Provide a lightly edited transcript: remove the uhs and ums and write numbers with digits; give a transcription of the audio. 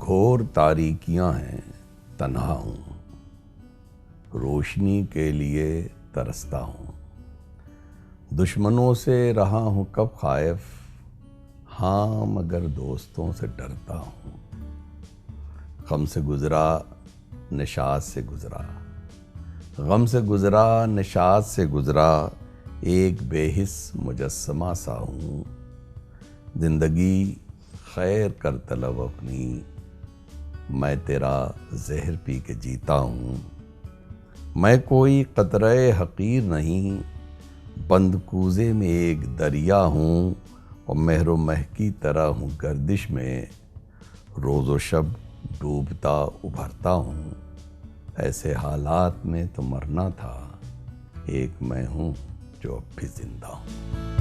घोर तारीकियां हैं, तन्हा हूँ, रोशनी के लिए तरसता हूँ। दुश्मनों से रहा हूँ कब खाइफ, हाँ मगर दोस्तों से डरता हूँ। गम से गुजरा निशात से गुजरा, गम से गुजरा निशात से गुजरा, एक बेहिस मुजस्समा सा हूँ। जिंदगी खैर कर तलब अपनी, मैं तेरा जहर पी के जीता हूँ। मैं कोई कतरे हकीर नहीं, बंद कूजे में एक दरिया हूँ। और महरो मह की तरह हूँ गर्दिश में, रोज़ो शब डूबता उभरता हूँ। ऐसे हालात में तो मरना था, एक मैं हूँ जो अब भी जिंदा हूँ।